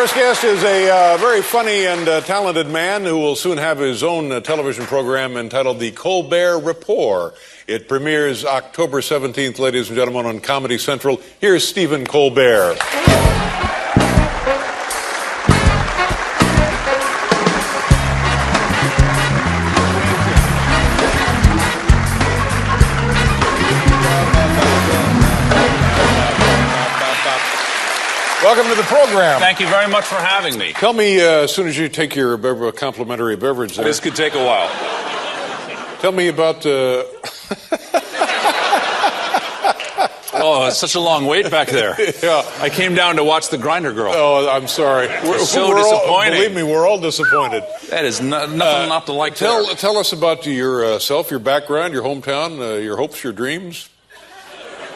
first guest is a very funny and talented man who will soon have his own television program entitled The Colbert Report. It premieres October 17th, ladies and gentlemen, on Comedy Central. Here's Stephen Colbert. Welcome to the program. Thank you very much for having me. Tell me, as soon as you take your complimentary beverage there. This could take a while. Tell me about... Oh, it's such a long wait back there. Yeah. I came down to watch the Grinder Girl. Oh, I'm sorry. We're disappointing. Believe me, we're all disappointed. That is nothing not to like. Tell us about yourself, your background, your hometown, your hopes, your dreams.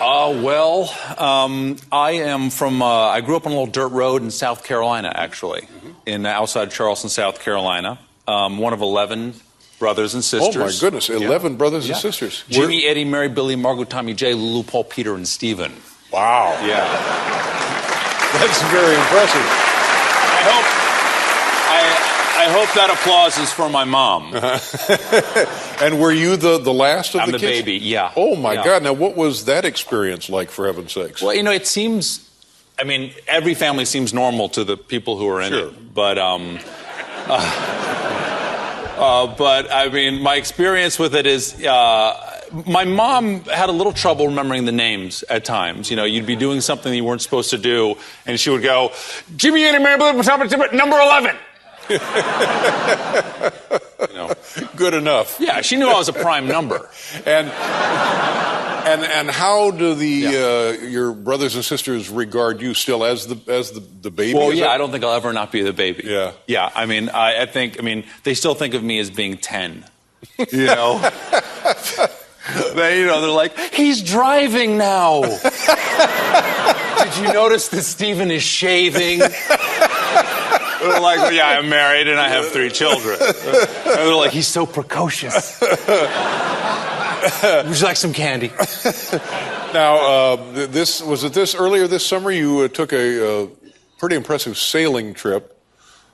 I am from, I grew up on a little dirt road in South Carolina, actually, in outside Charleston, South Carolina. One of 11 brothers and sisters. Oh, my goodness, 11 brothers and sisters. Jimmy, Eddie, Mary, Billy, Margot, Tommy, Jay, Lulu, Paul, Peter, and Stephen. Wow. Yeah. That's very impressive. I hope that applause is for my mom. And were you the last of the kids? I'm the baby, yeah. Oh, my God. Now, what was that experience like, for heaven's sakes? Well, you know, it seems, I mean, every family seems normal to the people who are in it. But I mean, my experience with it is, my mom had a little trouble remembering the names at times. You know, you'd be doing something that you weren't supposed to do, and she would go, Jimmy, Eddie, Mary, number 11. You know. Good enough. Yeah, she knew I was a prime number. And how do your brothers and sisters regard you still as the baby? Well, yeah, I don't think I'll ever not be the baby. Yeah. Yeah, I mean, I think they still think of me as being 10. You know? They're like, he's driving now. Did you notice that Stephen is shaving? They're like, well, yeah, I'm married and I have 3 children. And they're like, he's so precocious. Would you like some candy? Now, was it earlier this summer you took a pretty impressive sailing trip.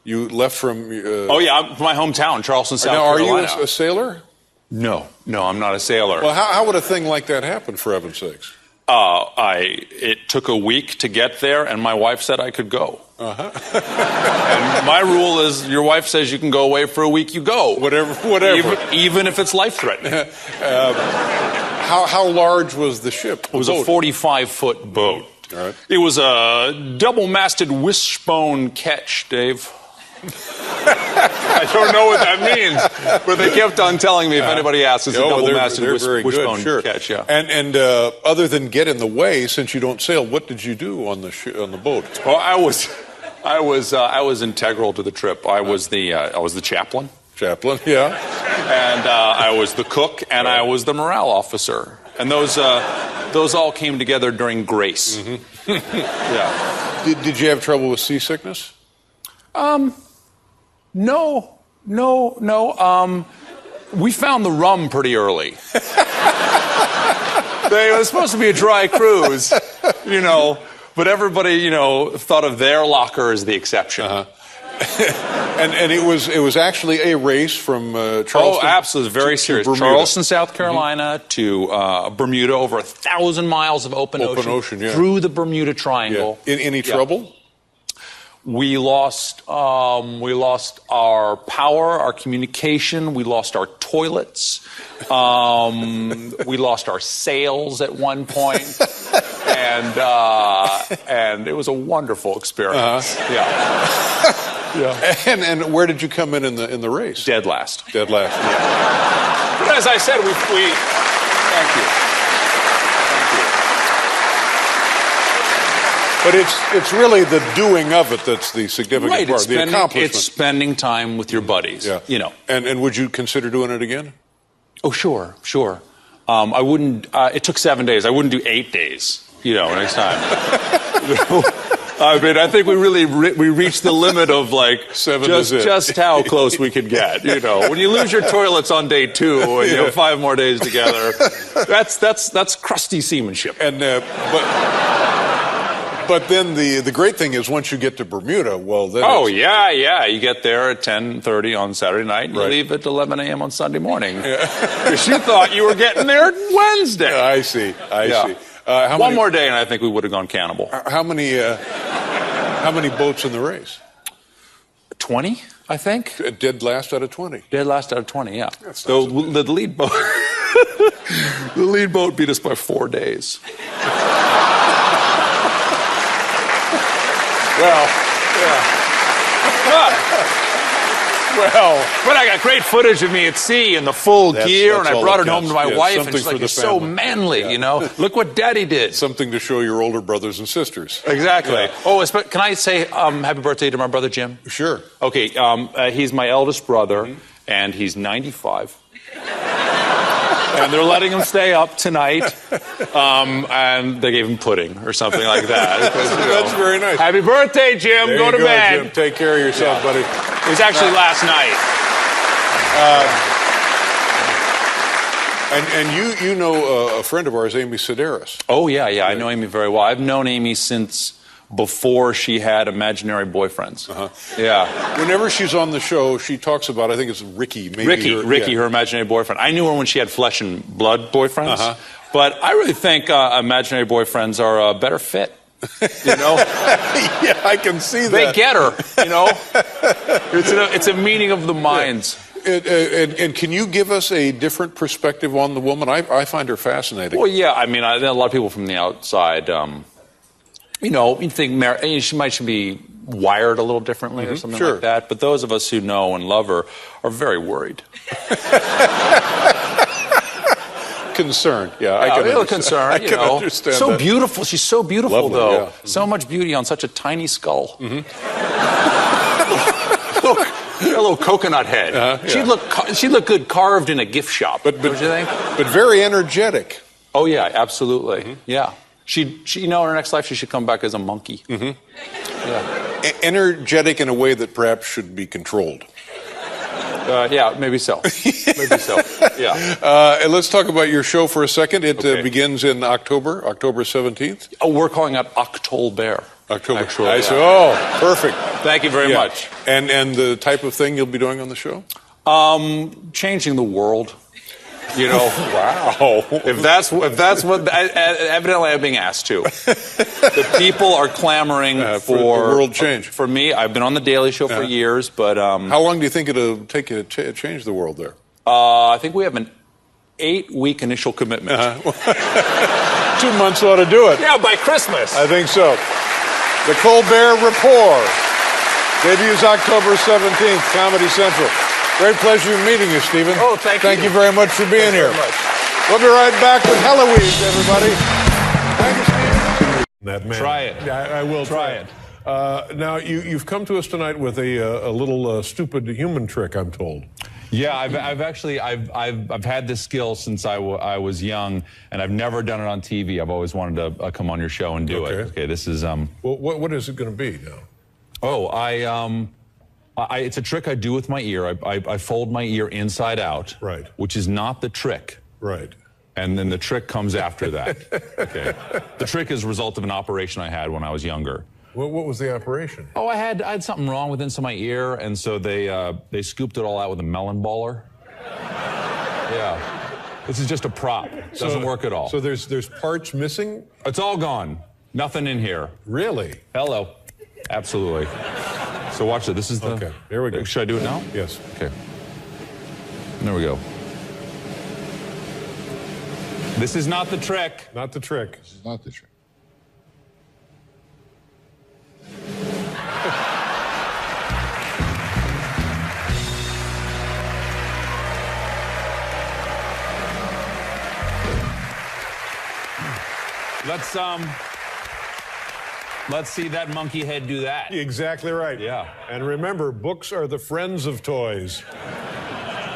You left from... oh, yeah, my hometown, Charleston, South Carolina. Now, are you a sailor? No, I'm not a sailor. Well, how would a thing like that happen, for heaven's sakes? It took a week to get there, and my wife said I could go. And my rule is, your wife says you can go away for a week, you go. Whatever. Even if it's life-threatening. How large was the ship? It was a 45-foot boat. All right. It was a double-masted wishbone ketch, Dave. I don't know what that means, but they kept on telling me if anybody asks, it's a double-masted wishbone catch. Yeah. And other than get in the way, since you don't sail, what did you do on the boat? Well, I was integral to the trip. I was the chaplain. Chaplain, yeah. And I was the cook, and I was the morale officer. And those all came together during grace. Mm-hmm. Yeah. Did you have trouble with seasickness? No. We found the rum pretty early. It was supposed to be a dry cruise, you know, but everybody, thought of their locker as the exception. And it was actually a race from Charleston. Oh, absolutely, very serious. Charleston, South Carolina to Bermuda, over 1,000 miles of open ocean yeah. through the Bermuda Triangle. Yeah. Any trouble? We lost our power, our communication. We lost our toilets. We lost our sails at one point, and it was a wonderful experience. Yeah. And where did you come in the race? Dead last. Dead last. Yeah. But as I said, we thank you. But it's really the doing of it that's the significant part, the accomplishment. It's spending time with your buddies, And would you consider doing it again? Oh, sure. I wouldn't, it took 7 days. I wouldn't do 8 days, next time. I mean, I think we reached the limit of just how close we could get. When you lose your toilets on day 2 and 5 more days together, that's crusty seamanship. And But then the great thing is once you get to Bermuda, well, then yeah. You get there at 10:30 on Saturday night, and you leave at 11 a.m. on Sunday morning. Because you thought you were getting there Wednesday. I see. I see. One more day, and I think we would have gone cannibal. How many boats in the race? 20, I think. Dead last out of 20. Dead last out of 20, yeah. The lead boat, the lead boat beat us by 4 days. Well, yeah. But I got great footage of me at sea in the full gear, and I brought it home to my wife, and she's like, "You're so manly, you know. Look what Daddy did." Something to show your older brothers and sisters. Exactly. Yeah. Oh, can I say happy birthday to my brother Jim? Sure. Okay, he's my eldest brother, and he's 95. And they're letting him stay up tonight, and they gave him pudding or something like that. That's very nice. Happy birthday, Jim. There Go to bed. Jim. Take care of yourself, buddy. It was actually last night. And you know a friend of ours, Amy Sedaris. Oh, yeah. I know Amy very well. I've known Amy since before she had imaginary boyfriends. Yeah. Whenever she's on the show, she talks about, I think it's Ricky. Maybe Ricky, her imaginary boyfriend. I knew her when she had flesh and blood boyfriends. But I really think imaginary boyfriends are a better fit. You know? Yeah, I can see that. They get her, you know? It's a meeting of the minds. And can you give us a different perspective on the woman? I find her fascinating. Well, yeah. I mean, a lot of people from the outside, you know, you think she might be wired a little differently or something like that. But those of us who know and love her are very worried. Concerned, yeah. I can real concerned. I can understand so that. beautiful. She's so beautiful, Lovely, though. yeah. So much beauty on such a tiny skull. Look, a little coconut head. She'd look good carved in a gift shop. Don't you think? But very energetic. Oh yeah, absolutely. Yeah. She, you know, in her next life, she should come back as a monkey. Yeah. Energetic in a way that perhaps should be controlled. Yeah, maybe so. Maybe so. Yeah. And let's talk about your show for a second. It begins in October 17th. Oh, we're calling it Colbert. October. Actually, I see. Oh, perfect. Thank you very much. And the type of thing you'll be doing on the show? Changing the world. You know, wow. If that's what evidently I'm being asked to. The people are clamoring for world change. For me, I've been on the Daily Show for years, but how long do you think it'll take you to change the world there? I think we have an 8-week initial commitment. 2 months ought to do it. Yeah, by Christmas. I think so. The Colbert Report debuts October 17th, Comedy Central. Great pleasure meeting you, Stephen. Oh, thank you. Thank you very much for being here. Very much. We'll be right back with Heloise, everybody. Thank you, Stephen. That man. Try it. I will try it. Now, you've come to us tonight with a little stupid human trick, I'm told. Yeah, I've actually had this skill since I was young, and I've never done it on TV. I've always wanted to come on your show and do it. Okay, this is Well, what is it going to be now? Oh, it's a trick I do with my ear. I fold my ear inside out. Right. Which is not the trick. Right. And then the trick comes after that. Okay. The trick is a result of an operation I had when I was younger. What was the operation? Oh, I had something wrong with inside my ear, and so they scooped it all out with a melon baller. Yeah. This is just a prop. Doesn't work at all. So there's parts missing? It's all gone. Nothing in here. Really? Hello. Absolutely. So watch it. This is the... Okay, here we go. Should I do it now? Yes. Okay. There we go. This is not the trick. Not the trick. This is not the trick. Let's see that monkey head do that. Exactly right. Yeah. And remember, books are the friends of toys.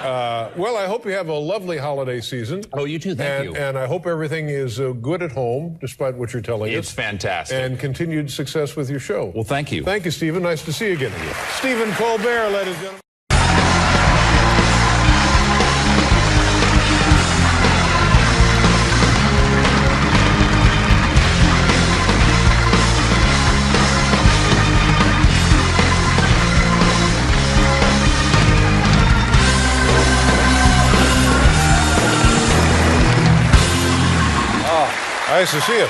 Well, I hope you have a lovely holiday season. Oh, you too. Thank you. And I hope everything is good at home, despite what you're telling us. It's fantastic. And continued success with your show. Well, thank you. Thank you, Stephen. Nice to see you again. Stephen Colbert, ladies and gentlemen. Nice to see you.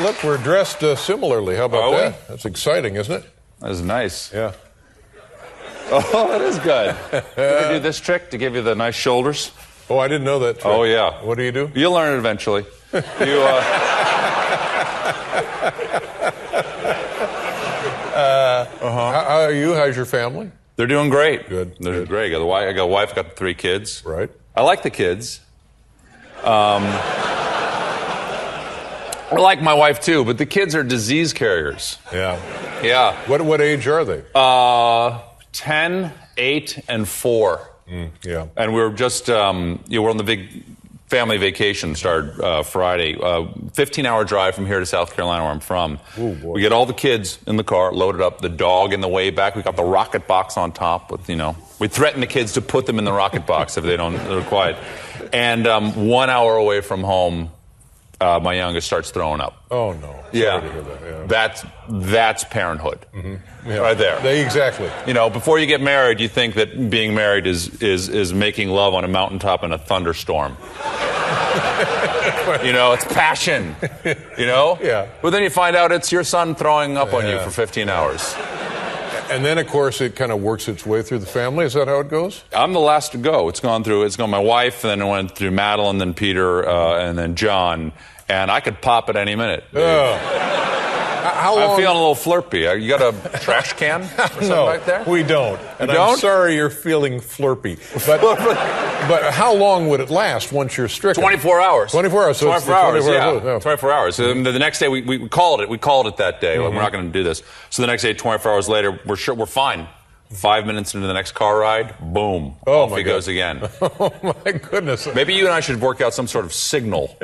Look, we're dressed similarly. How about that? That's exciting, isn't it? That's nice. Yeah. Oh, that is good. You ever do this trick to give you the nice shoulders? Oh, I didn't know that trick. Oh, yeah. What do you do? You'll learn it eventually. You, How are you? How's your family? They're doing great. Good. They're Good. great. I got a wife, got 3 kids. Right. I like the kids. I like my wife too, but the kids are disease carriers. Yeah. Yeah. What age are they? 10, 8, and 4. Yeah. And we're just, we're on the big family vacation, started Friday. 15-hour drive from here to South Carolina, where I'm from. Ooh, boy. We get all the kids in the car, loaded up, the dog in the way back. We got the rocket box on top with, we threaten the kids to put them in the rocket box if they're quiet. And 1 hour away from home, my youngest starts throwing up. Oh, no. Yeah. Sorry to hear that. Yeah. That's parenthood. Yeah. Right there. Exactly. Before you get married, you think that being married is making love on a mountaintop in a thunderstorm. It's passion. Yeah. But then you find out it's your son throwing up on you for 15 hours. And then, of course, it kind of works its way through the family. Is that how it goes? I'm the last to go. It's gone my wife, then it went through Madeline, then Peter, and then John. And I could pop at any minute. How long? I'm feeling a little flirpy. You got a trash can or something back there? We don't. And don't? I'm sorry you're feeling flirpy. But how long would it last once you're stricken? 24 hours. 24 hours. So 24 hours, 24 yeah. hours. Yeah. 24 hours. So the next day, we called it. We called it that day. We're not going to do this. So the next day, 24 hours later, we're fine. 5 minutes into the next car ride, boom, off he goes again. Oh, my goodness. Maybe you and I should work out some sort of signal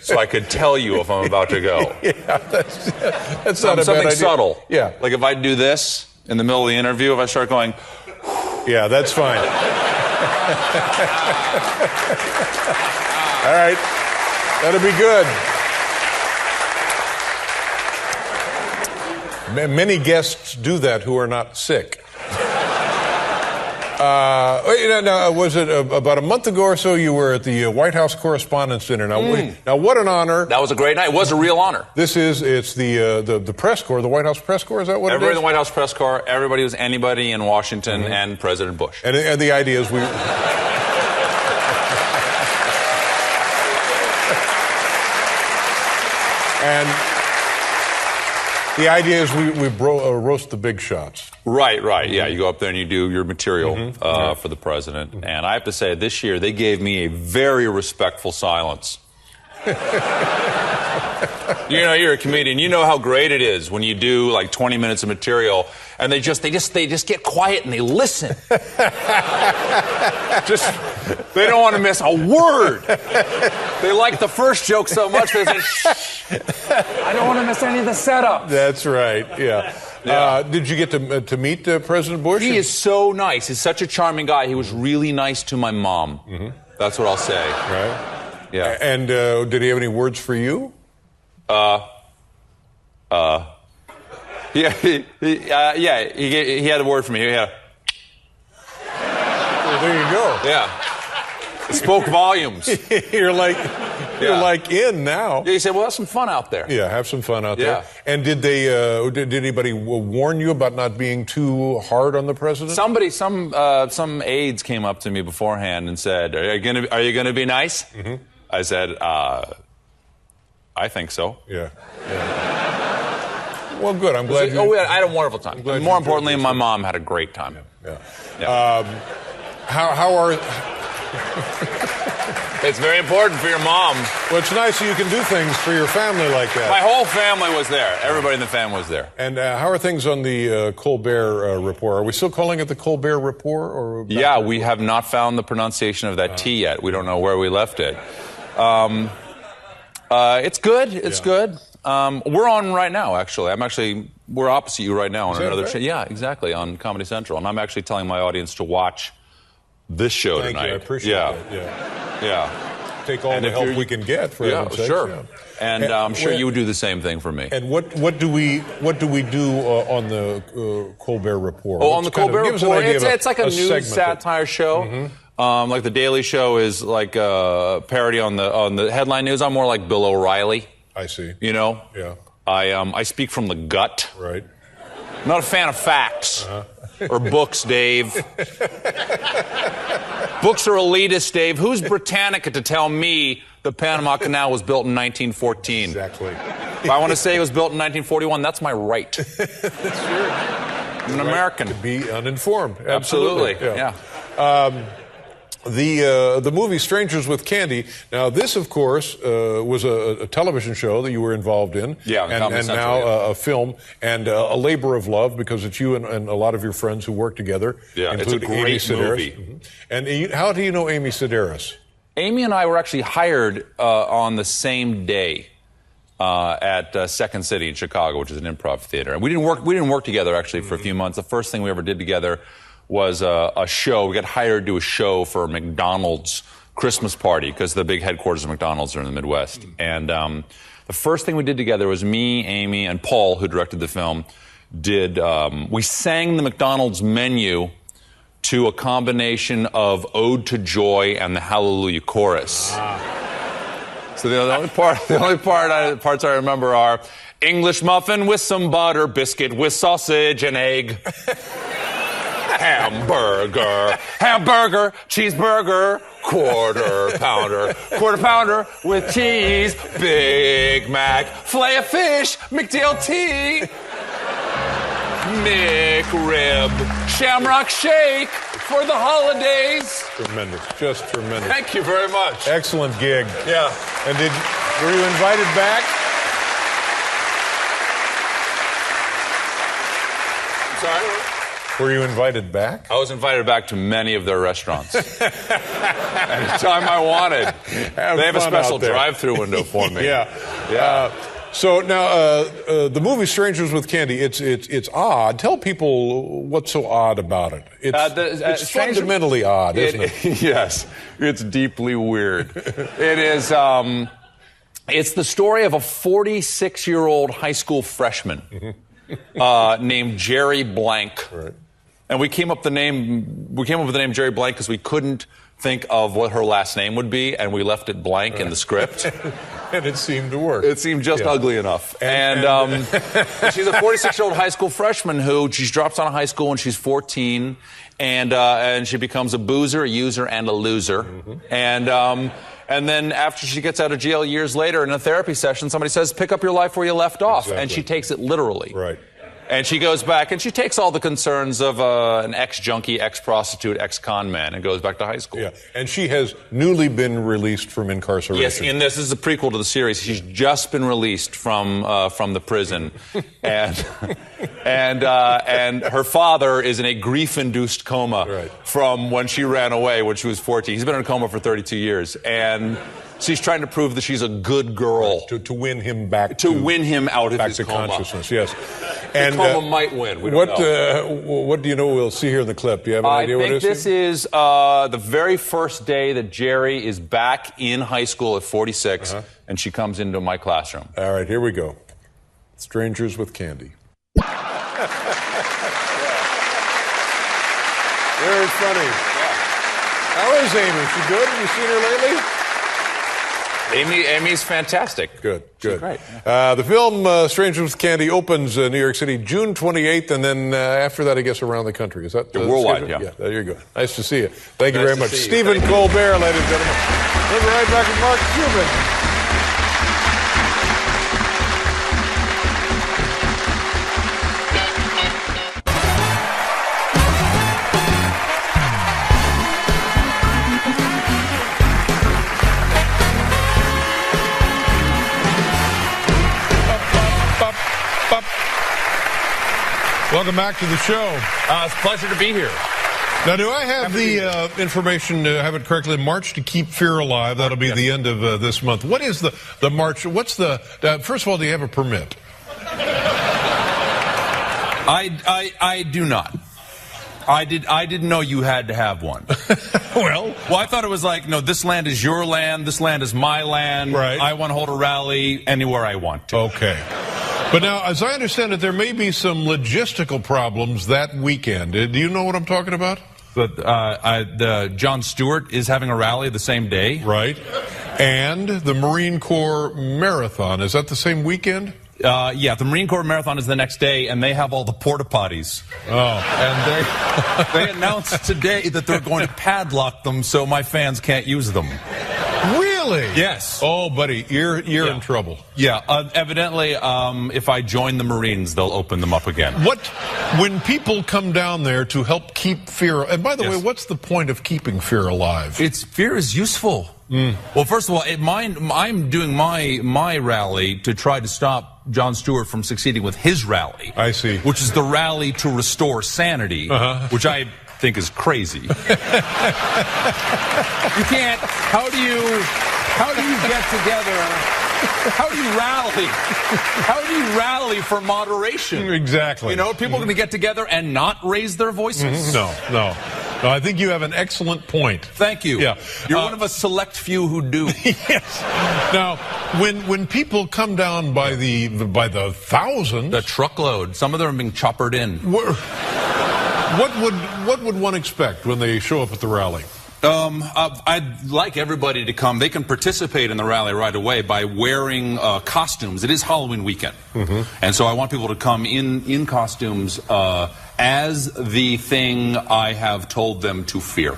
so I could tell you if I'm about to go. Yeah, that's not a bad something idea. subtle. Yeah. Like if I do this in the middle of the interview, if I start going... Yeah, that's fine. All right. That'll be good. Many guests do that who are not sick. Was it about a month ago or so you were at the White House Correspondents' Dinner? Now, what an honor. That was a great night. It was a real honor. It's the press corps, the White House press corps, is that what Everybody it is? in the White House press corps, everybody was anybody in Washington and President Bush. And the idea is And the idea is we roast the big shots. Right. Yeah, you go up there and you do your material for the president. And I have to say, this year they gave me a very respectful silence. You're a comedian. You know how great it is when you do like 20 minutes of material and they just get quiet and they listen. They don't want to miss a word. They like the first joke so much they say, shh. I don't want to miss any of the setup. That's right. Yeah. Did you get to meet President Bush? He is so nice. He's such a charming guy. He was really nice to my mom. That's what I'll say. Right. Yeah. And did he have any words for you? Yeah, he had a word for me. Well, there you go. Yeah. It spoke volumes. You're like in now. Yeah, he said, well, have some fun out there. Yeah, have some fun out there. Yeah. And did anybody warn you about not being too hard on the president? Some aides came up to me beforehand and said, are you gonna be nice? I said, I think so. Yeah. Well, good. I'm glad. I had a wonderful time. More importantly, my mom had a great time. Yeah. How are? It's very important for your mom. Well, it's nice that you can do things for your family like that. My whole family was there. Everybody in the family was there. And how are things on the Colbert Report? Are we still calling it the Colbert Report? Or yeah, we have not found the pronunciation of that T yet. We don't know where we left it. It's good. It's good. We're on right now, actually. We're opposite you right now on another show. Yeah, exactly, on Comedy Central. And I'm actually telling my audience to watch this show Thank tonight. you. I appreciate that. Yeah. Take all the help we can get for heaven's sakes. Sure. Yeah. And I'm sure you would do the same thing for me. And what do we do on the Colbert Report? Oh, on the Colbert Report, it's like a news segment satire show. Like The Daily Show is like a parody on the headline news. I'm more like Bill O'Reilly. I see. You know? Yeah. I speak from the gut. Right. I'm not a fan of facts or books, Dave. Books are elitist, Dave. Who's Britannica to tell me the Panama Canal was built in 1914? Exactly. If I want to say it was built in 1941, that's my right. That's true. I'm an American. To be uninformed. Absolutely. Yeah. The movie Strangers with Candy. Now, this, of course, was a television show that you were involved in. Yeah, and now a film and a labor of love because it's you and a lot of your friends who work together. Yeah, it's a great movie. Mm-hmm. And how do you know Amy Sedaris? Amy and I were actually hired on the same day at Second City in Chicago, which is an improv theater. And we didn't work together actually for a few months. The first thing we ever did together was a show. We got hired to do a show for McDonald's Christmas party because the big headquarters of McDonald's are in the Midwest. And the first thing we did together was me, Amy, and Paul, who directed the film, we sang the McDonald's menu to a combination of Ode to Joy and the Hallelujah Chorus. So the only parts I remember are English muffin with some butter, biscuit with sausage and egg. Hamburger, cheeseburger, quarter pounder with cheese, Big Mac, fillet of fish, McDLT, McRib, Shamrock Shake for the holidays. Tremendous, just tremendous. Thank you very much. Excellent gig. Yeah. And were you invited back? Sorry? Were you invited back? I was invited back to many of their restaurants. Anytime I wanted. They have a special drive-through window for me. Yeah. So now, the movie Strangers with Candy, it's odd. Tell people what's so odd about it. It's fundamentally odd, isn't it? Yes. It's deeply weird. It is, it's the story of a 46-year-old high school freshman named Jerry Blank. Right. And we came up with the name Jerry Blank because we couldn't think of what her last name would be, and we left it blank in the script. And it seemed to work. It seemed just ugly enough. And she's a 46-year-old high school freshman who she drops out of high school when she's 14, and she becomes a boozer, a user, and a loser. Mm-hmm. And then after she gets out of jail years later in a therapy session, somebody says, pick up your life where you left off. Exactly. And she takes it literally. Right. And she goes back, and she takes all the concerns of an ex-junkie, ex-prostitute, ex-con man, and goes back to high school. Yeah, and she has newly been released from incarceration. Yes, and this is a prequel to the series. She's just been released from the prison, and her father is in a grief-induced coma from when she ran away when she was 14. He's been in a coma for 32 years, and she's trying to prove that she's a good girl to win him back to win him out of his coma. Consciousness. Yes. And the coma might win. We don't know. What do you know we'll see here in the clip? Do you have an idea what it is? I think this is the very first day that Jerry is back in high school at 46, and she comes into my classroom. All right, here we go. Strangers with Candy. Very funny. How is Amy? She good? Have you seen her lately? Amy's fantastic. Good. She's great. The film Strangers with Candy opens New York City June 28th, and then after that, I guess, around the country. Is that worldwide? Yeah. There you go. Nice to see you. Thank you very much. Stephen Colbert, ladies and gentlemen. We'll be right back with Mark Cuban. Welcome back to the show. It's a pleasure to be here. Now, do I have the information to have it correctly? March to Keep Fear Alive. That'll be the end of this month. What is the march? What's the first of all, do you have a permit? I do not. I didn't know you had to have one. Well, I thought it was like, no, this land is your land. This land is my land. Right. I want to hold a rally anywhere I want to. Okay. But now, as I understand it, there may be some logistical problems that weekend. Do you know what I'm talking about? But Jon Stewart is having a rally the same day. Right. And the Marine Corps Marathon, is that the same weekend? Yeah, the Marine Corps Marathon is the next day, and they have all the porta potties. Oh. And they announced today that they're going to padlock them so my fans can't use them. Really? Yes. Oh, buddy, you're in trouble. Yeah, evidently, if I join the Marines, they'll open them up again. When people come down there to help keep fear, and by the way, what's the point of keeping fear alive? Fear is useful. Well, first of all, I'm doing my rally to try to stop Jon Stewart from succeeding with his rally. I see. Which is the rally to restore sanity, which I think is crazy. You can't. How do you get together? How do you rally? How do you rally for moderation? Exactly. You know, people are going to get together and not raise their voices? No, I think you have an excellent point. Thank you. Yeah. You're one of a select few who do. Yes. Now, when people come down by the thousands, The truckload. Some of them are being choppered in. what would one expect when they show up at the rally? I'd like everybody to come. They can participate in the rally right away by wearing costumes. It is Halloween weekend. And so I want people to come in costumes as the thing I have told them to fear.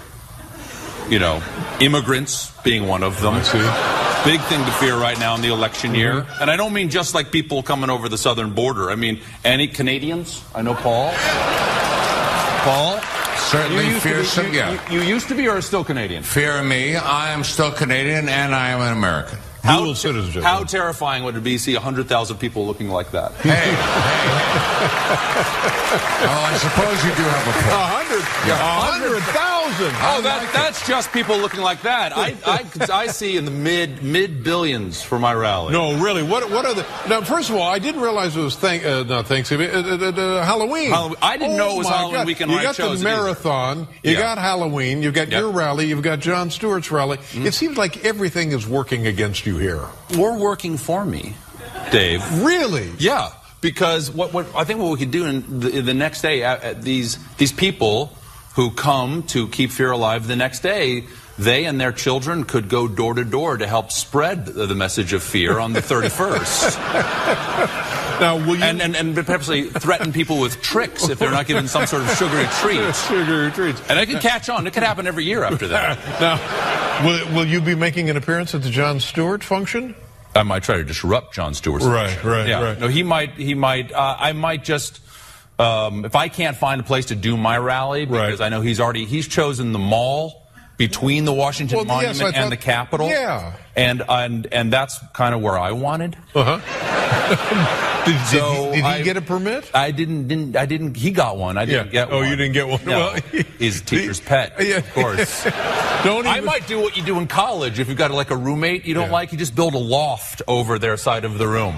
You know, immigrants being one of them. Big thing to fear right now in the election year. And I don't mean just like people coming over the southern border. I mean, any Canadians? I know Paul. Paul? Certainly fear some, You used to be or are still Canadian? Fear me. I am still Canadian and I am an American. Dual citizenship. How terrifying would it be to see 100,000 people looking like that? Hey. Oh, I suppose you do have a point. 100,000. Oh, that's just people looking like that. I see in the mid billions for my rally. No, really. What are the? Now, first of all, I didn't realize it was not Thanksgiving. Halloween. I didn't know it was Halloween weekend when I chose it. You got the marathon. You got Halloween. You got your rally. You've got Jon Stewart's rally. It seems like everything is working against you here. Or working for me, Dave. Really? Yeah. Because I think what we could do in the next day, these people who come to keep fear alive the next day, they and their children could go door to door to help spread the message of fear on the 31st. Now, will you... And perhaps threaten people with tricks if they're not given some sort of sugary treat. Sugary treats. And it could catch on. It could happen every year after that. Now, will you be making an appearance at the Jon Stewart function? I might try to disrupt Jon Stewart's function. Right. No, he might. I might just. If I can't find a place to do my rally, because I know he's chosen the mall between the Washington Monument and the Capitol. Yeah. And that's kind of where I wanted. Did he get a permit? I didn't. He got one. I didn't get one. Oh, you didn't get one? No. Well, he's a teacher's pet, of course. I might do what you do in college. If you've got like a roommate you don't like, you just build a loft over their side of the room.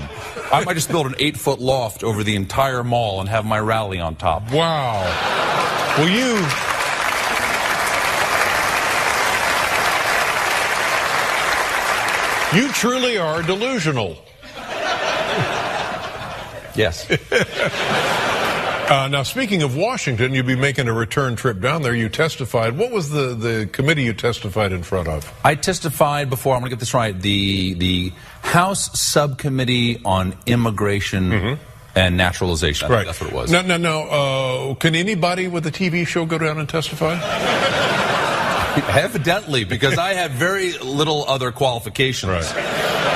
I might just build an 8-foot loft over the entire mall and have my rally on top. Wow. Well, you truly are delusional. Yes. Now, speaking of Washington, you'll be making a return trip down there. You testified. What was the committee you testified in front of? I testified before, I'm going to get this right, the House Subcommittee on Immigration and Naturalization. I think that's what it was. No. Can anybody with a TV show go down and testify? Evidently, because I had very little other qualifications. Right.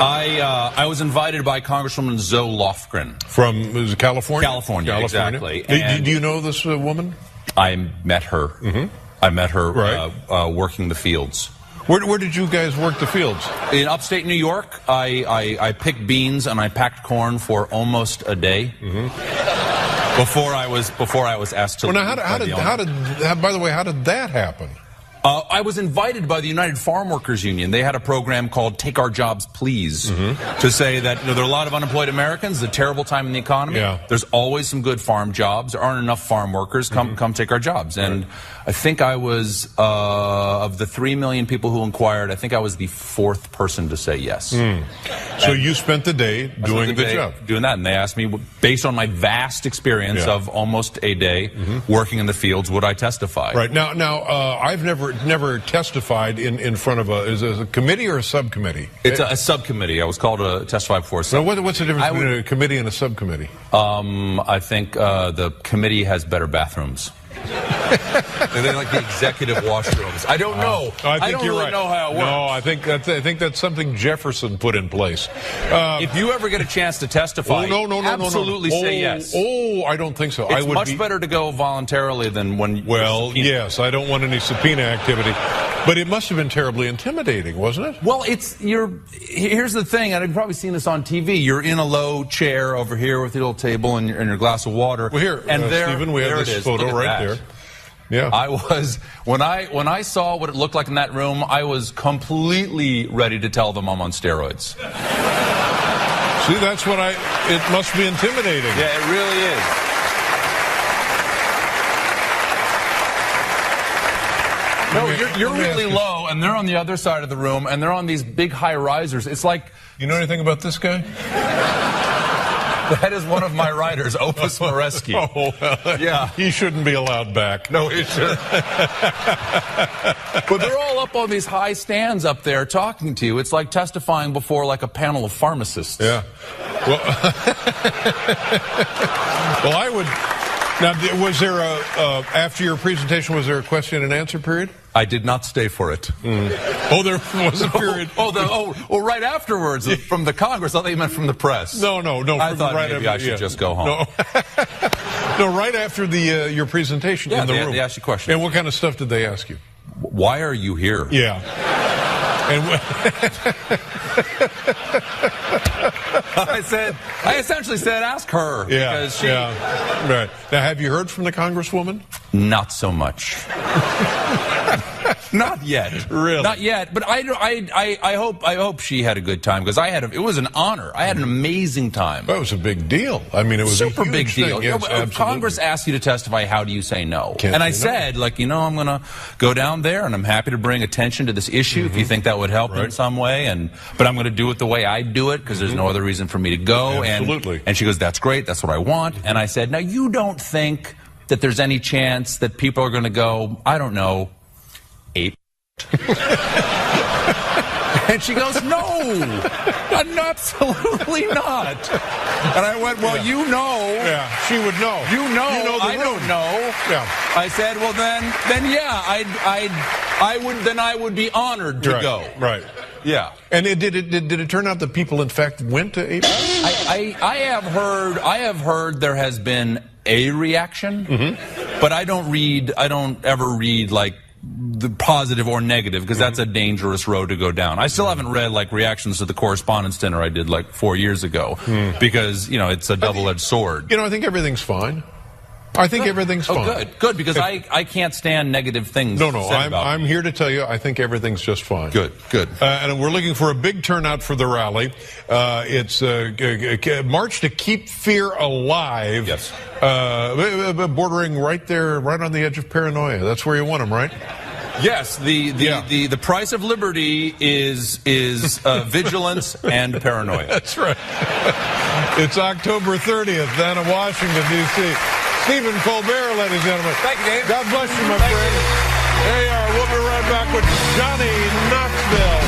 I was invited by Congresswoman Zoe Lofgren. From California? California, exactly. Do you know this woman? I met her. I met her working the fields. Where did you guys work the fields? In upstate New York. I picked beans and I packed corn for almost a day. Before I was asked to leave. Now, by the way, how did that happen? I was invited by the United Farm Workers Union. They had a program called Take Our Jobs, Please, to say that there are a lot of unemployed Americans, it's a terrible time in the economy. Yeah. There's always some good farm jobs. There aren't enough farm workers. Come take our jobs. And I think I was, of the 3 million people who inquired, I think I was the 4th person to say yes. So you spent the day doing the job. Doing that. And they asked me, based on my vast experience of almost a day working in the fields, would I testify? Right. Now, I've never testified in front of is it a committee or a subcommittee? It's a subcommittee. I was called to testify before. So what's the difference between a committee and a subcommittee? I think the committee has better bathrooms. And they like the executive washrooms. I don't know. I don't think you're really right. know how it works. No, I think that's something Jefferson put in place. If you ever get a chance to testify, absolutely say yes. Oh, I don't think so. It's much better to go voluntarily than when. Well, yes, I don't want any subpoena activity, but it must have been terribly intimidating, wasn't it? Well, here's the thing, and I've probably seen this on TV. You're in a low chair over here with your little table and your glass of water. Well, here, and Stephen, we have this photo right there. Yeah. I was when I saw what it looked like in that room, I was completely ready to tell them I'm on steroids. See, that's what it must be intimidating. Yeah, it really is. No, you're really low, and they're on the other side of the room, and they're on these big high risers. It's like, you know anything about this guy? That is one of my writers, Opus Moreski. Oh, well, yeah. He shouldn't be allowed back. No, he shouldn't. But they're all up on these high stands up there talking to you. It's like testifying before like a panel of pharmacists. Yeah. Well, well, I would. Now, was there after your presentation, was there a question and answer period? I did not stay for it. Oh, there was a period. Right afterwards from the Congress. I thought you meant from the press. No. I thought maybe I should just go home. No, no, right after your presentation in the room. They asked you questions. And what kind of stuff did they ask you? Why are you here? Yeah. And I essentially said, ask her. Yeah, because she. Yeah. Right. Now, have you heard from the Congresswoman? Not so much. Not yet. Really? Not yet. But I hope she had a good time, because it was an honor. I had an amazing time. That was a big deal. I mean, it was super a huge big deal. thing. Yes, If Congress asks you to testify, how do you say no? Can't I say said, I'm going to go down there, and I'm happy to bring attention to this issue if you think that would help in some way. But I'm going to do it the way I do it, because there's no other reason for me to go. Absolutely. And she goes, that's great. That's what I want. And I said, now you don't think that there's any chance that people are going to go, I don't know, ape. And she goes, no, absolutely not. And I went, well, Yeah, she would know. You know, I room. don't know. Yeah. I said, well, then yeah, I would be honored to go. Right. Yeah. And did it turn out that people, in fact, went to Ape? I have heard there has been a reaction, but I don't ever read like the positive or negative, because that's a dangerous road to go down. I still haven't read like reactions to the Correspondence Dinner I did like 4 years ago, because it's a double-edged sword. I think everything's fine. I think everything's fine. Good, because I can't stand negative things. No, said about I'm here to tell you, I think everything's just fine. Good. And we're looking for a big turnout for the rally. It's a march to keep fear alive. Yes. Bordering right there, right on the edge of paranoia. That's where you want them, right? Yes. The price of liberty is vigilance and paranoia. That's right. It's October 30th, down in Washington, D.C. Stephen Colbert, ladies and gentlemen. Thank you, Dave. God bless you, my friend. There you are. We'll be right back with Johnny Knoxville.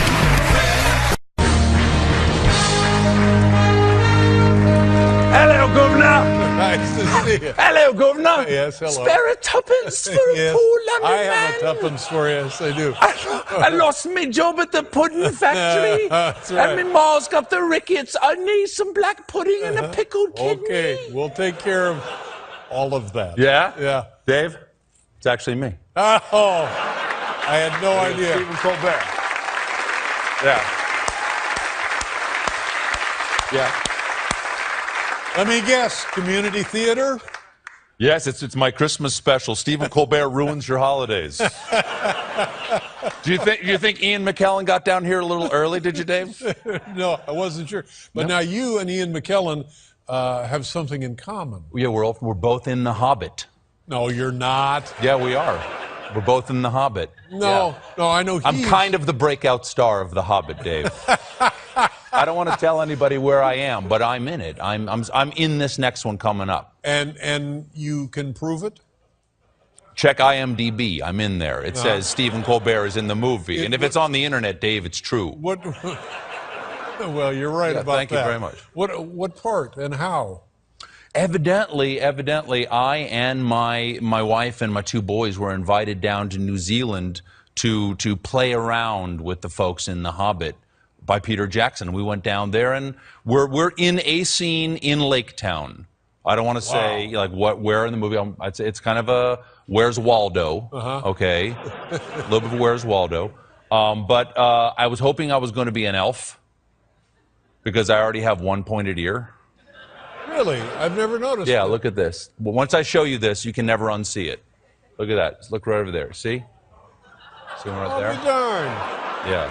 Hello, Governor. Nice to see you. Hello, Governor. Yes, hello. Spare a tuppence for a Yes, poor London I have man. a tuppence for you. Yes, I do. I lost my job at the pudding factory. That's right. And my ma's got the rickets. I need some black pudding and a pickled kidney. Okay, we'll take care of all of that. Yeah? Yeah. Dave, it's actually me. Oh, I had no idea. Stephen Colbert. Yeah. Let me guess, community theater? Yes, it's my Christmas special. Stephen Colbert ruins your holidays. Do you think Ian McKellen got down here a little early? Did you, Dave? No, I wasn't sure. But now you and Ian McKellen have something in common. Yeah, we're both in The Hobbit. No, you're not. Yeah, we are. We're both in The Hobbit. No, Yeah. no, I know. I'm kind of the breakout star of The Hobbit, Dave. I don't want to tell anybody where I am, but I'm in it. I'm in this next one coming up. And you can prove it? Check IMDb. I'm in there. It says Stephen Colbert is in the movie. And if it's on the internet, Dave, it's true. What? Well, you're right about thank that. you very much. What part and how? Evidently, I and my wife and my two boys were invited down to New Zealand to play around with the folks in The Hobbit by Peter Jackson. We went down there, and we're in a scene in Lake Town. I don't want to say like where in the movie. I'd say it's kind of a Where's Waldo? Okay, a little bit of Where's Waldo. But I was hoping I was going to be an elf because I already have one pointed ear. Really? I've never noticed. Yeah, that. look at this. Once I show you this, you can never unsee it. Look at that. Just look right over there. See? See one right there? Oh, darn. Yeah.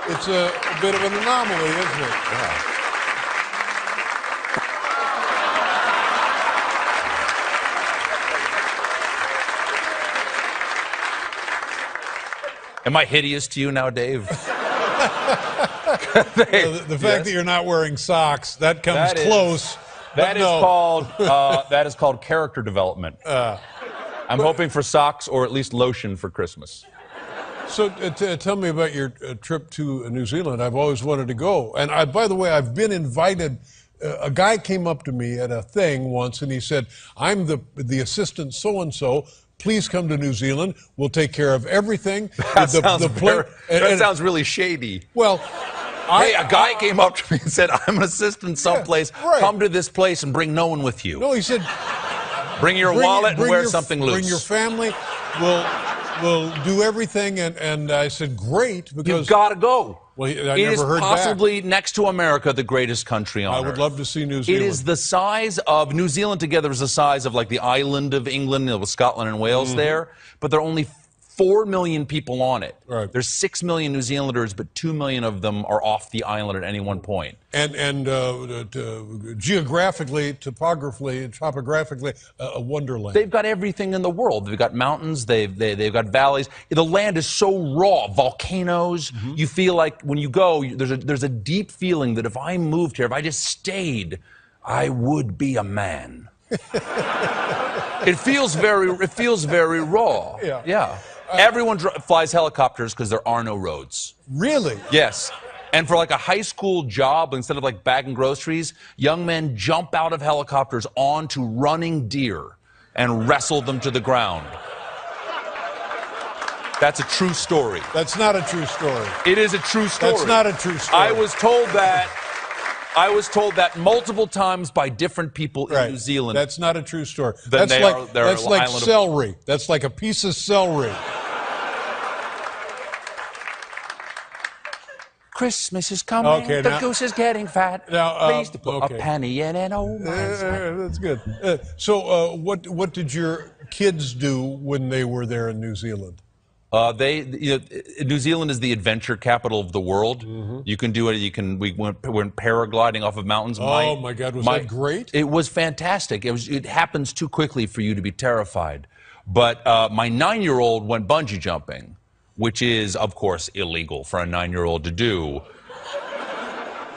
It's a bit of an anomaly, isn't it? Yeah. Am I hideous to you now, Dave? The fact that you're not wearing socks, that comes close. That is called character development. I'm hoping for socks or at least lotion for Christmas. So tell me about your trip to New Zealand. I've always wanted to go. And by the way, I've been invited. A guy came up to me at a thing once and he said, I'm the assistant so-and-so. Please come to New Zealand. We'll take care of everything. That sounds really shady. Well, hey, a guy came up to me and said, I'm an assistant someplace. Yeah, right. Come to this place and bring no one with you. No, he said, bring your wallet and wear something loose. Bring your family. We'll do everything. And I said, great, because you've got to go. Well, I it never is heard possibly next to America the greatest country on earth. I would love to see New Zealand. It is the size of New Zealand together is the size of like the island of England, with Scotland and Wales there, but there are only 4 million people on it. Right. There's 6 million New Zealanders, but 2 million of them are off the island at any one point. And geographically, topographically, a wonderland. They've got everything in the world. They've got mountains. They've got valleys. The land is so raw. Volcanoes. You feel like when you go, there's a deep feeling that if I moved here, if I just stayed, I would be a man. It feels very raw. Yeah. Everyone flies helicopters because there are no roads. Really? Yes. And for like a high school job, instead of like bagging groceries, young men jump out of helicopters onto running deer and wrestle them to the ground. That's a true story. That's not a true story. It is a true story. That's not a true story. I was told that multiple times by different people in New Zealand. That's not a true story. Then That's like celery. That's like a piece of celery. Christmas is coming. Okay, the goose is getting fat. Now, please to put a penny in an old man's mouth. That's good. So, what did your kids do when they were there in New Zealand? New Zealand is the adventure capital of the world. You can do it. We went paragliding off of mountains. Oh my God, was that great? It was fantastic. It happens too quickly for you to be terrified. But my 9-year-old went bungee jumping, which is, of course, illegal for a 9-year-old to do.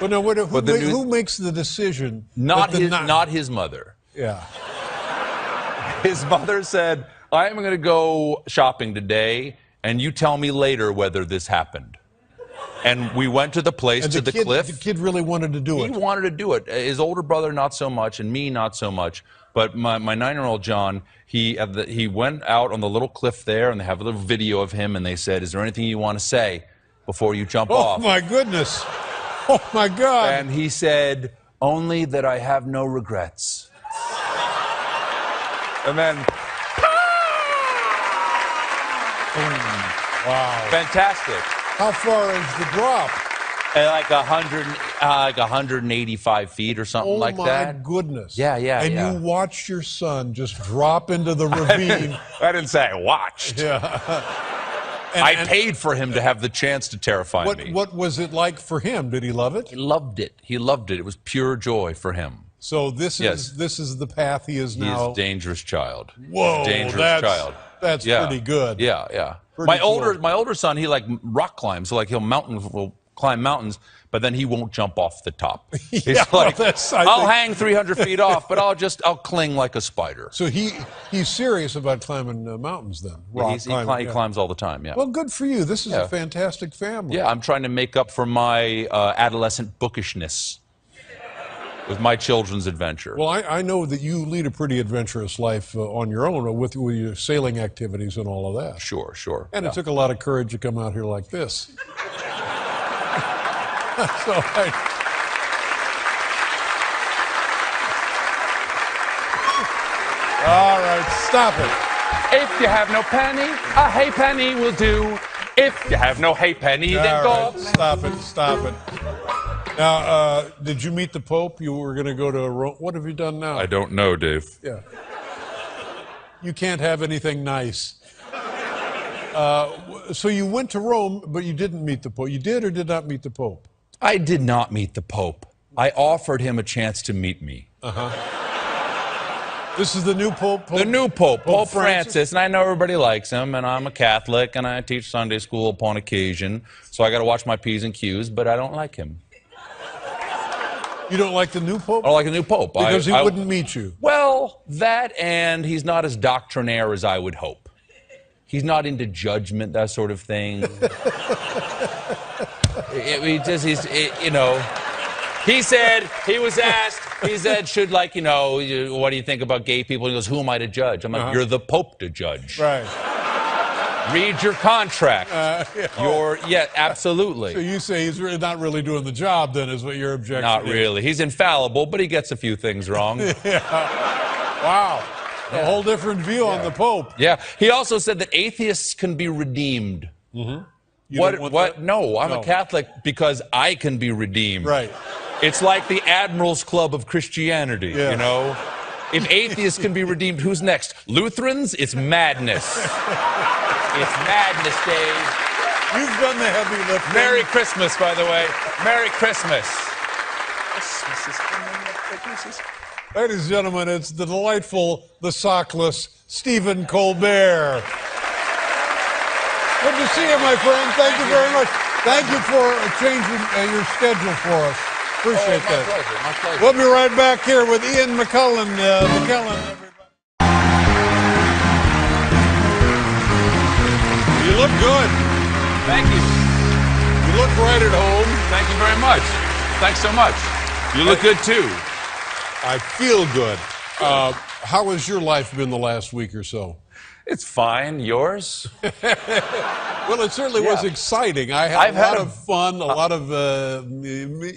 But now, who makes the decision? Not his mother. Yeah. His mother said, I'm going to go shopping today, and you tell me later whether this happened. And we went to the place, to the cliff. The kid really wanted to do it. He wanted to do it. His older brother, not so much, and me, not so much. But my 9-year-old John, he went out on the little cliff there, and they have a little video of him, and they said, is there anything you want to say before you jump off? Oh, my goodness. Oh, my God. And he said, only that I have no regrets. And then... Wow. Fantastic. How far is the drop? At like 185 feet or something like that. Oh my goodness. Yeah, yeah, and yeah. you watched your son just drop into the ravine. I didn't say I watched. Yeah. I paid for him to have the chance to terrify me. What was it like for him? Did he love it? He loved it. He loved it. It was pure joy for him. So this is the path he is now. He's a dangerous child. Whoa, He's a dangerous child. That's pretty good. Yeah, yeah. Pretty My cool. older son, he like rock climbs, so like will climb mountains, but then he won't jump off the top. He's like, I'll hang 300 feet off, but I'll cling like a spider. So he's serious about climbing mountains then. He climbs all the time. Yeah. Well, good for you. This is a fantastic family. Yeah, I'm trying to make up for my adolescent bookishness with my children's adventure. Well, I know that you lead a pretty adventurous life on your own with your sailing activities and all of that. Sure, sure. And it took a lot of courage to come out here like this. So all right, stop it. If you have no penny, a halfpenny will do. If you have no halfpenny, then go. All right, stop it, stop it. Now, did you meet the Pope? You were going to go to Rome. What have you done now? I don't know, Dave. Yeah. You can't have anything nice. So you went to Rome, but you didn't meet the Pope. You did or did not meet the Pope? I did not meet the Pope. I offered him a chance to meet me. This is the new Pope? The new Pope, Pope Francis, and I know everybody likes him, and I'm a Catholic, and I teach Sunday school upon occasion, so I got to watch my P's and Q's, but I don't like him. You don't like the new Pope? I don't like the new Pope. Because he wouldn't meet you. Well, that and he's not as doctrinaire as I would hope. He's not into judgment, that sort of thing. He said, he was asked, he said, what do you think about gay people? He goes, who am I to judge? I'm like, you're the Pope to judge. Right. Read your contract. Absolutely. So you say he's really not really doing the job, then, is what your objection Not is. really. He's infallible, but he gets a few things wrong. Wow. A whole different view on the Pope. Yeah. He also said that atheists can be redeemed. You What? don't want that? No, I'm a Catholic because I can be redeemed. Right. It's like the Admirals Club of Christianity, you know? If atheists can be redeemed, who's next? Lutherans? It's madness. It's madness, Dave. You've done the heavy lifting. Merry Christmas, by the way. Merry Christmas. Ladies and gentlemen, it's the delightful, the sockless Stephen Colbert. Good to see you, my friend. Thank you very much. Thank you for changing your schedule for us. Appreciate that. My pleasure. We'll be right back here with Ian McKellen. Everybody. You look good. Thank you. You look right at home. Thank you very much. Thanks so much. You look good, too. I feel good. How has your life been the last week or so? It's fine. Yours? Well, it certainly was exciting. I've had a lot of fun, a lot of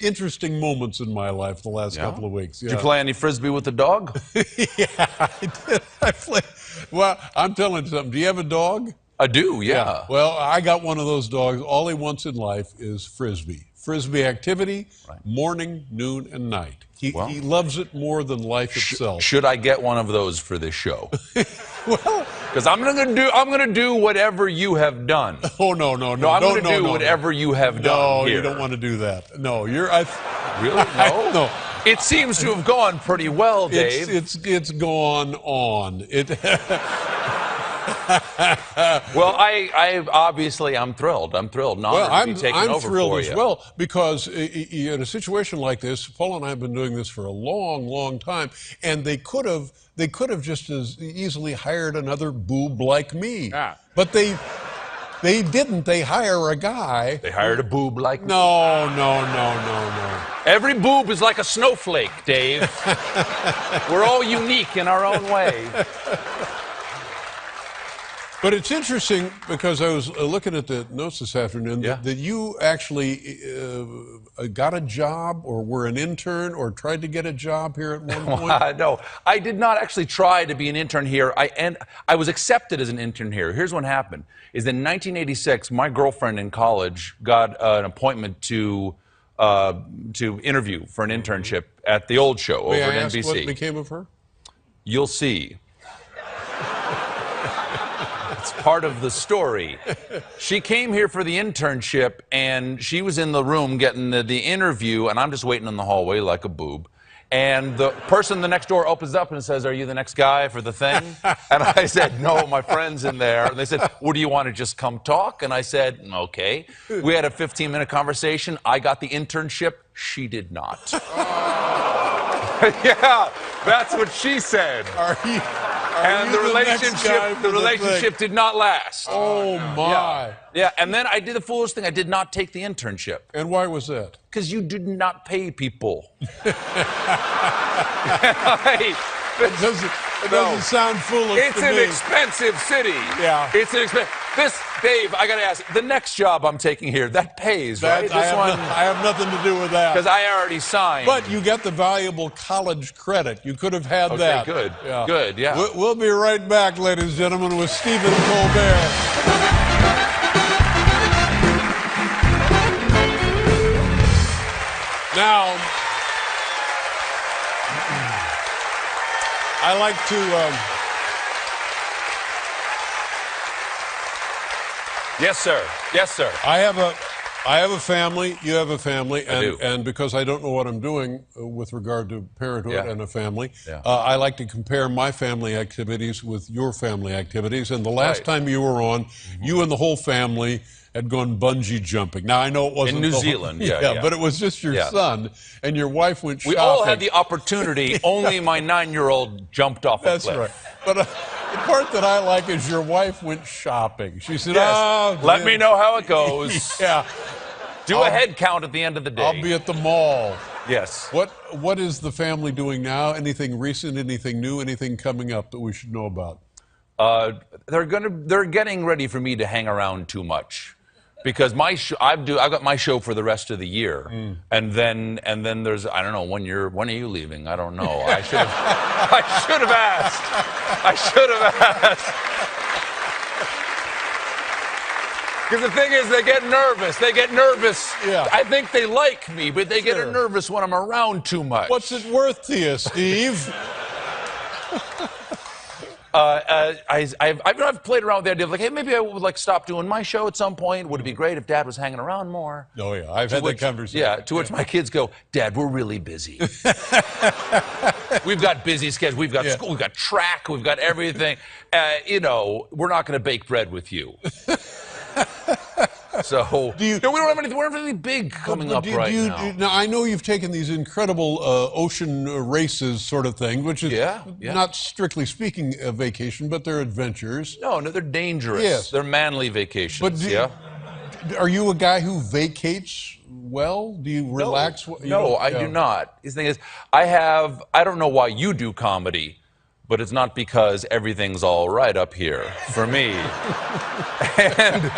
interesting moments in my life the last couple of weeks. Yeah. Did you play any Frisbee with the dog? Yeah, I did. I played. Well, I'm telling you something. Do you have a dog? I do, yeah. Well, I got one of those dogs. All he wants in life is Frisbee. Frisbee activity, morning, noon, and night. He loves it more than life itself. Should I get one of those for this show? Well, because I'm gonna do whatever you have done. Oh no! I'm gonna do whatever you have done. No, here. you don't want to do that. No, really no. No. It seems to have gone pretty well, Dave. It's gone on. Well, I obviously I'm thrilled. I'm thrilled. I'm over thrilled for as you. well because in a situation like this, Paul and I have been doing this for a long, long time, and they could have just as easily hired another boob like me, but they didn't. They hire a guy. They hired a boob like me. No. Every boob is like a snowflake, Dave. We're all unique in our own way. But it's interesting because I was looking at the notes this afternoon that you actually got a job or were an intern or tried to get a job here at one point. No, I did not actually try to be an intern here. I was accepted as an intern here. Here's what happened: is in 1986, my girlfriend in college got an appointment to to interview for an internship at the old show over May I at ask NBC. what became of her? You'll see. It's part of the story. She came here for the internship, and she was in the room getting the interview, and I'm just waiting in the hallway like a boob. And the person the next door opens up and says, "Are you the next guy for the thing?" And I said, "No, my friend's in there." And they said, "Well, do you want to just come talk?" And I said, "Okay." We had a 15-minute conversation. I got the internship. She did not. Yeah, that's what she said. And the relationship did not last. Oh, my. Yeah, and then I did the foolish thing. I did not take the internship. And why was that? Because you did not pay people. It doesn't sound foolish It's to an me. expensive city. Yeah. It's an expensive. This, Dave, I got to ask, the next job I'm taking here, that pays, right? I have nothing to do with that. Because I already signed. But you get the valuable college credit. You could have had that. Okay, good. Yeah. Good, yeah. We'll be right back, ladies and gentlemen, with Stephen Colbert. Now, I like to... Yes, sir. Yes, sir. I have a family. You have a family, I do. And because I don't know what I'm doing with regard to parenthood and a family, Yeah. I like to compare my family activities with your family activities. And the last time you were on, you and the whole family had gone bungee jumping. Now I know it wasn't in New the whole- Zealand. Yeah, but it was just your son, and your wife went shopping. We all had the opportunity. Only my 9-year-old jumped off a That's cliff. right. But the part that I like is your wife went shopping. She said, Yes. "Oh, Let Jim." me know how it goes. Yeah. Do a head count at the end of the day. I'll be at the mall. Yes. What is the family doing now? Anything recent? Anything new? Anything coming up that we should know about? They're getting ready for me to hang around too much, because I've got my show for the rest of the year, and then there's, I don't know, when are you leaving? I don't know. I should have asked. Because the thing is, they get nervous. Yeah. I think they like me, but they get nervous when I'm around too much. What's it worth to you, Steve? I've played around with the idea of like, hey, maybe I would like stop doing my show at some point. Would it be great if Dad was hanging around more? Oh yeah, I've had that conversation. Yeah, to which my kids go, Dad, we're really busy. We've got busy schedules. We've got school. We've got track. We've got everything. We're not going to bake bread with you. So we don't have anything big coming up right now. Now I know you've taken these incredible ocean races, sort of thing, which is not strictly speaking a vacation, but they're adventures. No, they're dangerous. Yes. They're manly vacations. But are you a guy who vacates well? Do you relax? No, I do not. The thing is, I don't know why you do comedy, but it's not because everything's all right up here for me. And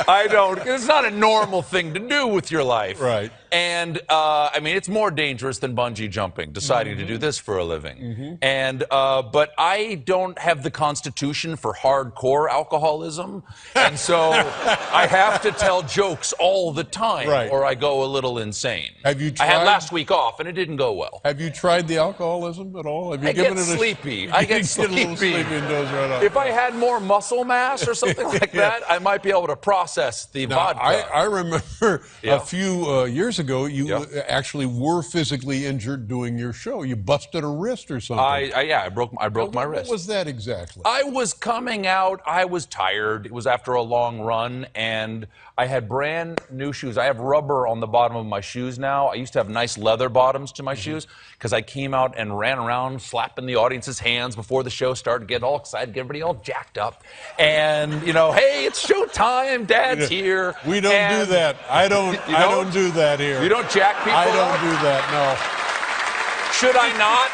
I don't, it's not a normal thing to do with your life. Right. And, it's more dangerous than bungee jumping, deciding to do this for a living. And, but I don't have the constitution for hardcore alcoholism. And so I have to tell jokes all the time, or I go a little insane. Have you tried? I had last week off, and it didn't go well. Have you tried the alcoholism at all? Have you I get sleepy. I get sleepy. A little sleepy and doze right off. If I had more muscle mass or something like that, I might be able to process the vodka. I remember a few years ago, you actually were physically injured doing your show. You busted a wrist or something. I broke my wrist. What was that exactly? I was coming out. I was tired. It was after a long run, and I had brand new shoes. I have rubber on the bottom of my shoes now. I used to have nice leather bottoms to my shoes because I came out and ran around slapping the audience's hands before the show started, get all excited, get everybody all jacked up. And, hey, it's showtime. Dad's here. We don't do that. I don't do that here. You don't jack people I don't up? do that, no. Should I not?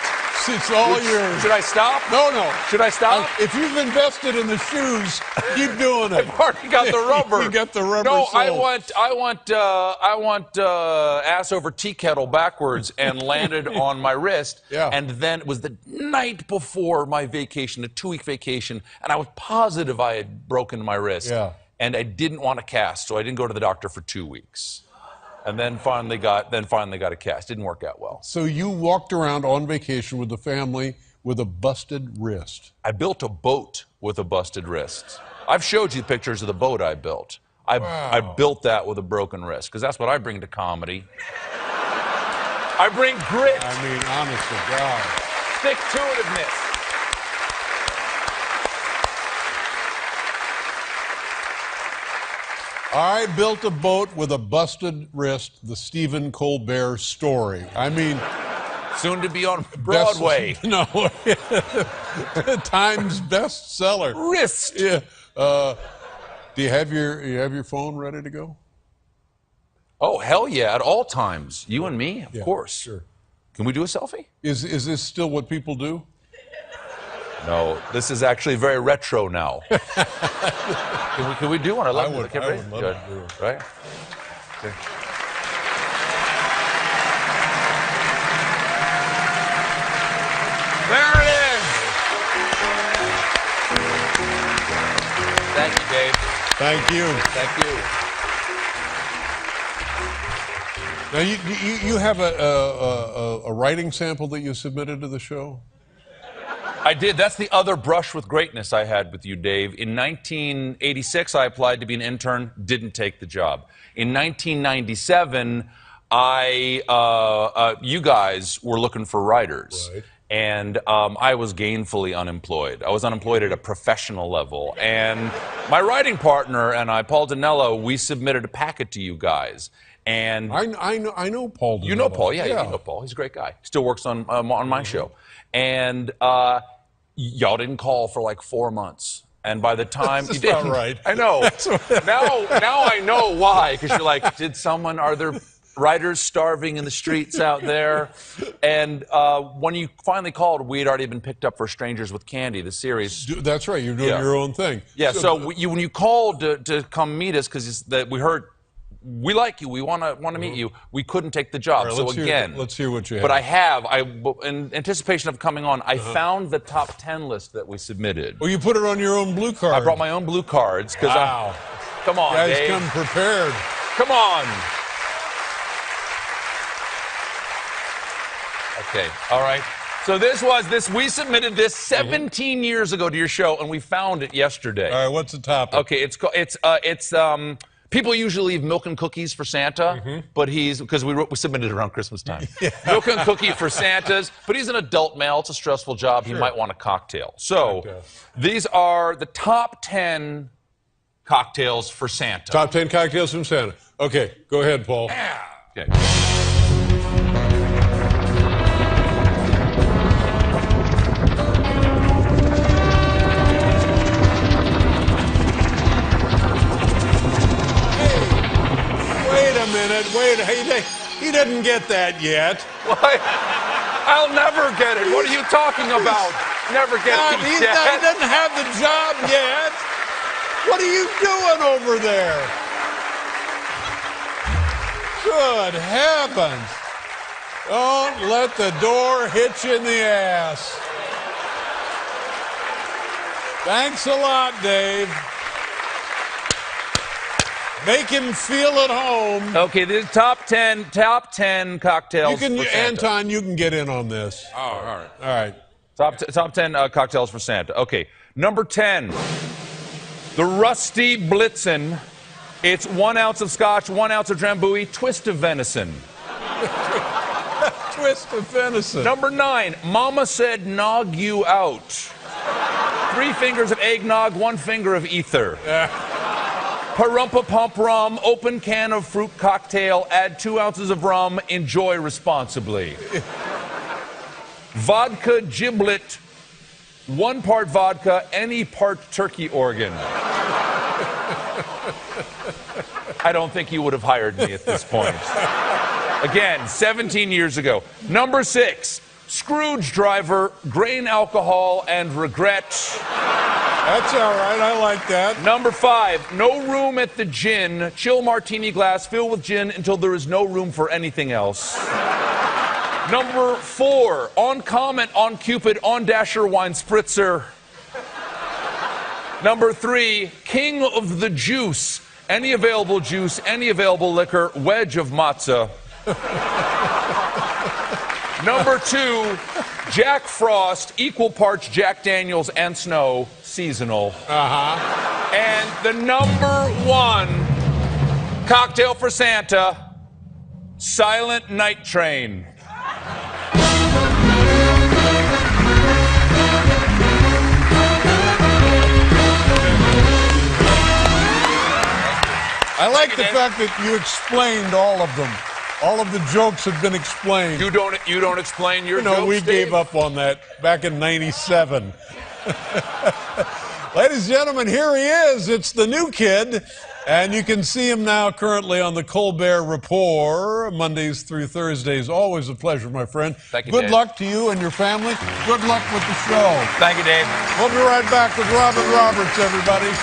It's all yours. Should I stop? No. Should I stop? If you've invested in the shoes, keep doing it. I've already got the rubber. You got the rubber. No, sold. I want ass over tea kettle backwards and landed on my wrist. Yeah. And then it was the night before my vacation, a 2-week vacation, and I was positive I had broken my wrist. Yeah. And I didn't want to cast, so I didn't go to the doctor for 2 weeks. And then finally got a cast. Didn't work out well. So you walked around on vacation with the family with a busted wrist. I built a boat with a busted wrist. I've showed you pictures of the boat I built. I built that with a broken wrist, because that's what I bring to comedy. I bring grit. I mean, honest to God. Stick-to-itiveness. I built a boat with a busted wrist, the Stephen Colbert story. I mean... Soon to be on Broadway. Times bestseller. Wrist. Yeah. Do you have your phone ready to go? Oh, hell yeah, at all times. You and me, of course. Sure. Can we do a selfie? Is this still what people do? No, this is actually very retro now. can we do one? I love would love to do it. Right? Okay. There it is! Thank you, Dave. Thank you. Thank you. Now, you have a writing sample that you submitted to the show? I did. That's the other brush with greatness I had with you, Dave. In 1986, I applied to be an intern, didn't take the job. In 1997, you guys were looking for writers. Right. And I was gainfully unemployed. I was unemployed at a professional level. And my writing partner and I, Paul Dinello, we submitted a packet to you guys. And I know Paul. you know Paul, yeah, you know Paul. He's a great guy. Still works on my show. And y'all didn't call for like 4 months. And by the time you didn't, right. I know. Now I know why. Because you're like, are there writers starving in the streets out there? And when you finally called, we had already been picked up for Strangers with Candy, the series. That's right. You're doing your own thing. Yeah. So when you called to come meet us, because we heard. We like you. We want to meet you. We couldn't take the job. Right, so let's hear what you have. But in anticipation of coming on, I found the top 10 list that we submitted. Well, you put it on your own blue card. I brought my own blue cards. Wow. Come on, guys, Dave. come prepared. Come on. Okay. All right. So we submitted this 17 years ago to your show, and we found it yesterday. All right. What's the topic? Okay. It's people usually leave milk and cookies for Santa, but because we submitted it around Christmas time. Milk and cookie for Santas, but he's an adult male. It's a stressful job. He might want a cocktail. So these are the top 10 cocktails for Santa. Top 10 cocktails from Santa. Okay, go ahead, Paul. Yeah. Okay. Wait, he didn't get that yet. What? I'll never get it. What are you talking about? Never get it He yet. doesn't have the job yet. What are you doing over there? Good heavens. Don't let the door hit you in the ass. Thanks a lot, Dave. Make him feel at home. Okay, the top 10 cocktails. You can, for Santa. Anton, you can get in on this. Oh, all right. All right. Top 10 cocktails for Santa. Okay, number 10, the Rusty Blitzen. It's 1 ounce of scotch, 1 ounce of Drambuie, twist of venison. Twist of venison. Number 9, Mama said nog you out. 3 fingers of eggnog, 1 finger of ether. Parumpa Pump Rum, open can of fruit cocktail, add 2 ounces of rum, enjoy responsibly. Vodka Giblet, 1 part vodka, any part turkey organ. I don't think you would have hired me at this point. Again, 17 years ago. Number 6, Scrooge driver, grain alcohol, and regret. That's all right. I like that. Number 5, no room at the gin. Chill martini glass filled with gin until there is no room for anything else. Number 4, on Comet, on Cupid, on Dasher wine spritzer. Number 3, king of the juice. any available juice, any available liquor, wedge of matzah. Number 2, Jack Frost, equal parts Jack Daniels and Snow, seasonal. And the number 1 cocktail for Santa, Silent Night Train. I like the fact that you explained all of them. All of the jokes have been explained. You don't explain your jokes, we Dave? gave up on that back in '97. Ladies and gentlemen, here he is. It's the new kid. And you can see him now currently on the Colbert Report, Mondays through Thursdays. Always a pleasure, my friend. Thank you, Good Dave. luck to you and your family. Good luck with the show. Thank you, Dave. We'll be right back with Robert Roberts, everybody.